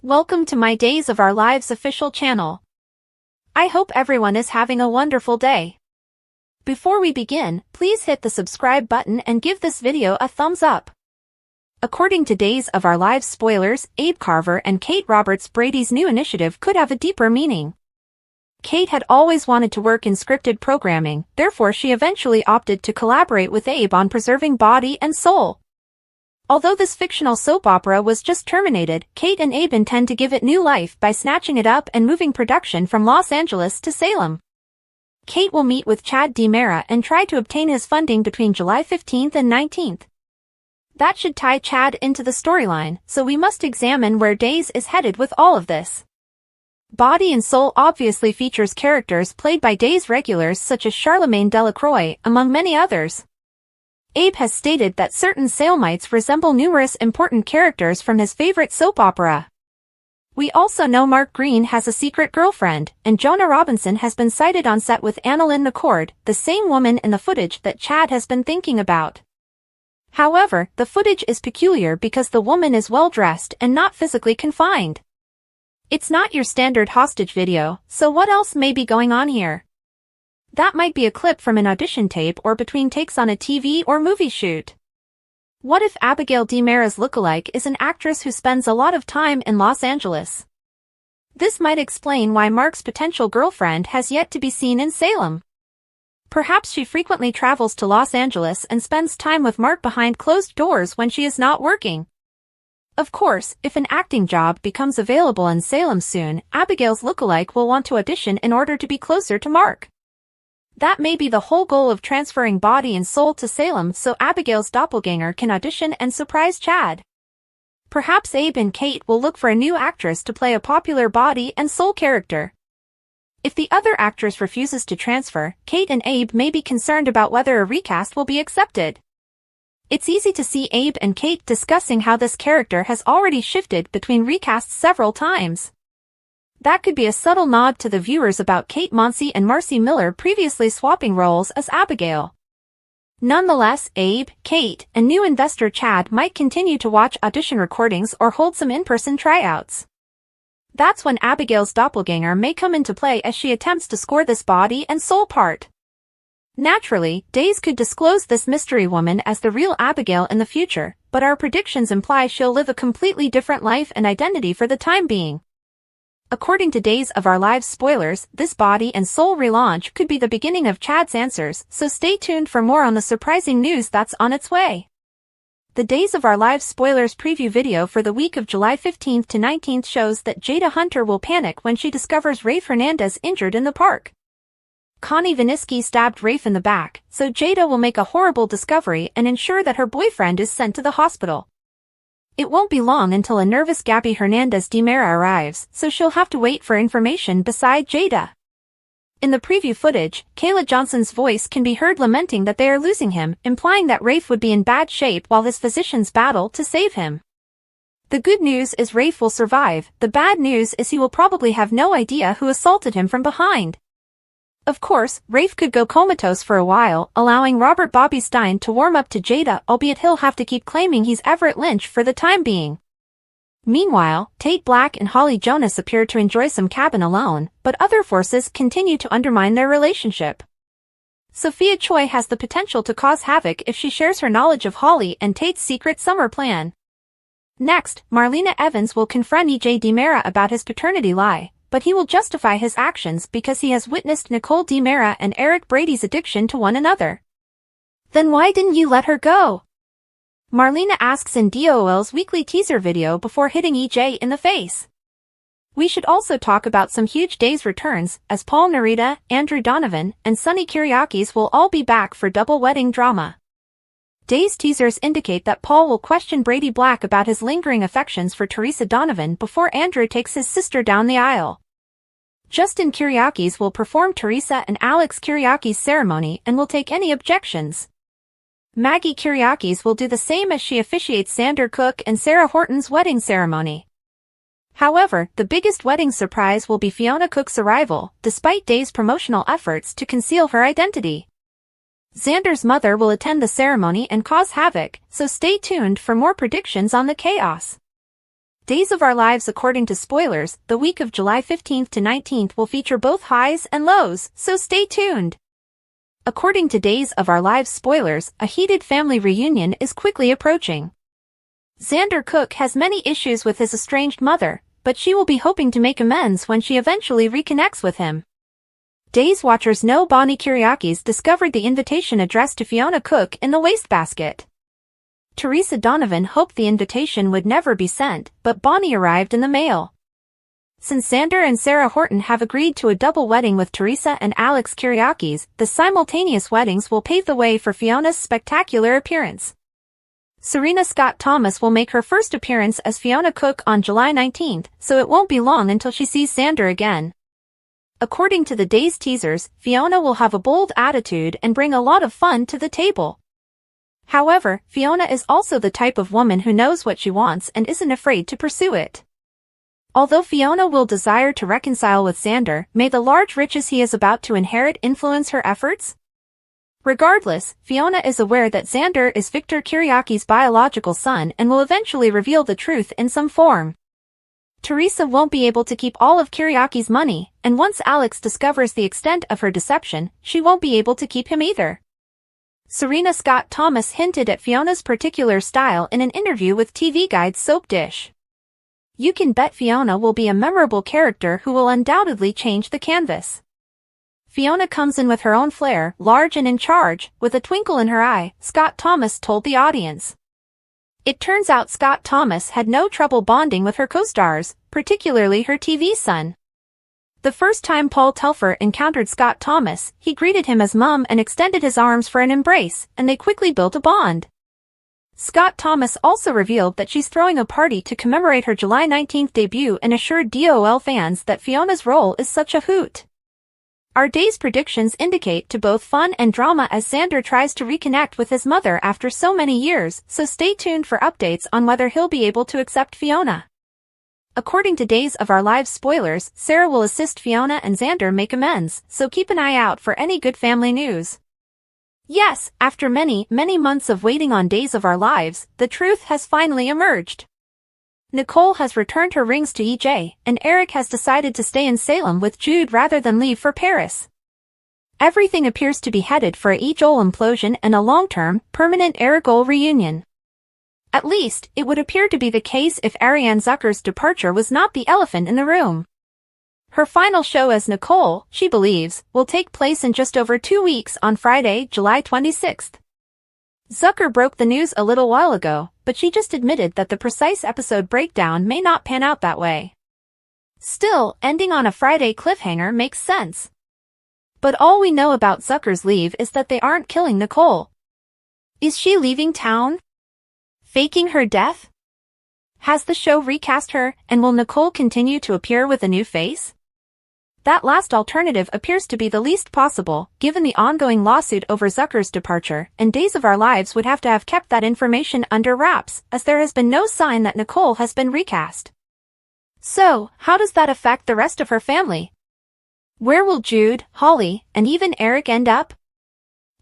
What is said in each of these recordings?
Welcome to my Days of Our Lives official channel. I hope everyone is having a wonderful day. Before we begin, please hit the subscribe button and give this video a thumbs up. According to Days of Our Lives spoilers, Abe Carver and Kate Roberts Brady's new initiative could have a deeper meaning. Kate had always wanted to work in scripted programming, therefore she eventually opted to collaborate with Abe on preserving Body and Soul. Although this fictional soap opera was just terminated, Kate and Abe intend to give it new life by snatching it up and moving production from Los Angeles to Salem. Kate will meet with Chad DiMera and try to obtain his funding between July 15th and 19th. That should tie Chad into the storyline, so we must examine where Days is headed with all of this. Body and Soul obviously features characters played by Days regulars such as Charlemagne Delacroix, among many others. Abe has stated that certain Salemites resemble numerous important characters from his favorite soap opera. We also know Mark Green has a secret girlfriend, and Jonah Robinson has been sighted on set with Annalyn McCord, the same woman in the footage that Chad has been thinking about. However, the footage is peculiar because the woman is well-dressed and not physically confined. It's not your standard hostage video, so what else may be going on here? That might be a clip from an audition tape or between takes on a TV or movie shoot. What if Abigail DiMera's lookalike is an actress who spends a lot of time in Los Angeles? This might explain why Mark's potential girlfriend has yet to be seen in Salem. Perhaps she frequently travels to Los Angeles and spends time with Mark behind closed doors when she is not working. Of course, if an acting job becomes available in Salem soon, Abigail's lookalike will want to audition in order to be closer to Mark. That may be the whole goal of transferring Body and Soul to Salem so Abigail's doppelganger can audition and surprise Chad. Perhaps Abe and Kate will look for a new actress to play a popular Body and Soul character. If the other actress refuses to transfer, Kate and Abe may be concerned about whether a recast will be accepted. It's easy to see Abe and Kate discussing how this character has already shifted between recasts several times. That could be a subtle nod to the viewers about Kate Monsey and Marcy Miller previously swapping roles as Abigail. Nonetheless, Abe, Kate, and new investor Chad might continue to watch audition recordings or hold some in-person tryouts. That's when Abigail's doppelganger may come into play as she attempts to score this Body and Soul part. Naturally, Days could disclose this mystery woman as the real Abigail in the future, but our predictions imply she'll live a completely different life and identity for the time being. According to Days of Our Lives spoilers, this Body and Soul relaunch could be the beginning of Chad's answers, so stay tuned for more on the surprising news that's on its way. The Days of Our Lives spoilers preview video for the week of July 15th to 19th shows that Jada Hunter will panic when she discovers Rafe Hernandez injured in the park. Connie Viniski stabbed Rafe in the back, so Jada will make a horrible discovery and ensure that her boyfriend is sent to the hospital. It won't be long until a nervous Gabby Hernandez DiMera arrives, so she'll have to wait for information beside Jada. In the preview footage, Kayla Johnson's voice can be heard lamenting that they are losing him, implying that Rafe would be in bad shape while his physicians battle to save him. The good news is Rafe will survive, the bad news is he will probably have no idea who assaulted him from behind. Of course, Rafe could go comatose for a while, allowing Robert Bobby Stein to warm up to Jada, albeit he'll have to keep claiming he's Everett Lynch for the time being. Meanwhile, Tate Black and Holly Jonas appear to enjoy some cabin alone, but other forces continue to undermine their relationship. Sophia Choi has the potential to cause havoc if she shares her knowledge of Holly and Tate's secret summer plan. Next, Marlena Evans will confront E.J. DiMera about his paternity lie, but he will justify his actions because he has witnessed Nicole DiMera and Eric Brady's addiction to one another. Then why didn't you let her go? Marlena asks in DOL's weekly teaser video before hitting EJ in the face. We should also talk about some huge Days returns, as Paul Narita, Andrew Donovan, and Sonny Kyriakis will all be back for double wedding drama. Days teasers indicate that Paul will question Brady Black about his lingering affections for Teresa Donovan before Andrew takes his sister down the aisle. Justin Kyriakis will perform Teresa and Alex Kyriakis' ceremony and will take any objections. Maggie Kyriakis will do the same as she officiates Xander Cook and Sarah Horton's wedding ceremony. However, the biggest wedding surprise will be Fiona Cook's arrival, despite Days' promotional efforts to conceal her identity. Xander's mother will attend the ceremony and cause havoc, so stay tuned for more predictions on the chaos. Days of Our Lives according to spoilers, the week of July 15th to 19th will feature both highs and lows, so stay tuned. According to Days of Our Lives spoilers, a heated family reunion is quickly approaching. Xander Cook has many issues with his estranged mother, but she will be hoping to make amends when she eventually reconnects with him. Days watchers know Bonnie Kiriakis discovered the invitation addressed to Fiona Cook in the wastebasket. Teresa Donovan hoped the invitation would never be sent, but Bonnie arrived in the mail. Since Xander and Sarah Horton have agreed to a double wedding with Teresa and Alex Kiriakis, the simultaneous weddings will pave the way for Fiona's spectacular appearance. Serena Scott Thomas will make her first appearance as Fiona Cook on July 19th, so it won't be long until she sees Xander again. According to the Days teasers, Fiona will have a bold attitude and bring a lot of fun to the table. However, Fiona is also the type of woman who knows what she wants and isn't afraid to pursue it. Although Fiona will desire to reconcile with Xander, may the large riches he is about to inherit influence her efforts? Regardless, Fiona is aware that Xander is Victor Kiriakis' biological son and will eventually reveal the truth in some form. Teresa won't be able to keep all of Kiriakis' money, and once Alex discovers the extent of her deception, she won't be able to keep him either. Serena Scott Thomas hinted at Fiona's particular style in an interview with TV Guide's Soap Dish. You can bet Fiona will be a memorable character who will undoubtedly change the canvas. Fiona comes in with her own flair, large and in charge, with a twinkle in her eye, Scott Thomas told the audience. It turns out Scott Thomas had no trouble bonding with her co-stars, particularly her TV son. The first time Paul Telfer encountered Scott Thomas, he greeted him as Mum and extended his arms for an embrace, and they quickly built a bond. Scott Thomas also revealed that she's throwing a party to commemorate her July 19th debut and assured DOL fans that Fiona's role is such a hoot. Our Days predictions indicate to both fun and drama as Xander tries to reconnect with his mother after so many years, so stay tuned for updates on whether he'll be able to accept Fiona. According to Days of Our Lives spoilers, Sarah will assist Fiona and Xander make amends, so keep an eye out for any good family news. Yes, after many months of waiting on Days of Our Lives, the truth has finally emerged. Nicole has returned her rings to EJ, and Eric has decided to stay in Salem with Jude rather than leave for Paris. Everything appears to be headed for a EJ implosion and a long-term, permanent Eric-Ole reunion. At least, it would appear to be the case if Ariane Zucker's departure was not the elephant in the room. Her final show as Nicole, she believes, will take place in just over 2 weeks on Friday, July 26th. Zucker broke the news a little while ago, but she just admitted that the precise episode breakdown may not pan out that way. Still, ending on a Friday cliffhanger makes sense. But all we know about Zucker's leave is that they aren't killing Nicole. Is she leaving town? Faking her death? Has the show recast her, and will Nicole continue to appear with a new face? That last alternative appears to be the least possible, given the ongoing lawsuit over Zucker's departure, and Days of Our Lives would have to have kept that information under wraps, as there has been no sign that Nicole has been recast. So, how does that affect the rest of her family? Where will Jude, Holly, and even Eric end up?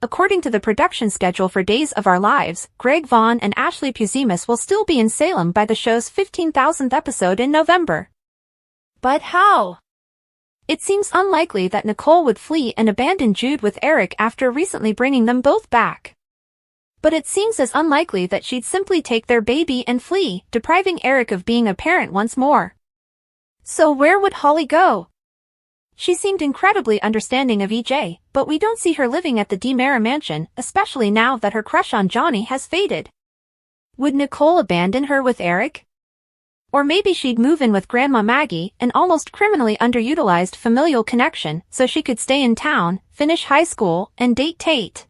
According to the production schedule for Days of Our Lives, Greg Vaughn and Ashley Puzimas will still be in Salem by the show's 15,000th episode in November. But how? It seems unlikely that Nicole would flee and abandon Jude with Eric after recently bringing them both back. But it seems as unlikely that she'd simply take their baby and flee, depriving Eric of being a parent once more. So where would Holly go? She seemed incredibly understanding of EJ, but we don't see her living at the DeMera mansion, especially now that her crush on Johnny has faded. Would Nicole abandon her with Eric? Or maybe she'd move in with Grandma Maggie, an almost criminally underutilized familial connection, so she could stay in town, finish high school, and date Tate.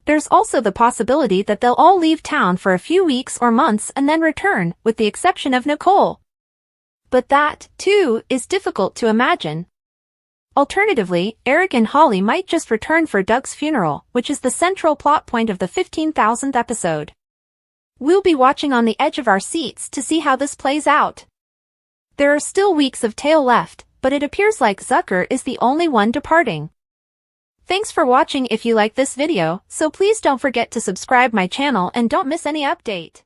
There's also the possibility that they'll all leave town for a few weeks or months and then return, with the exception of Nicole. But that, too, is difficult to imagine. Alternatively, Eric and Holly might just return for Doug's funeral, which is the central plot point of the 15,000th episode. We'll be watching on the edge of our seats to see how this plays out. There are still weeks of tail left, but it appears like Zucker is the only one departing. Thanks for watching. If you like this video, so please don't forget to subscribe my channel and don't miss any update.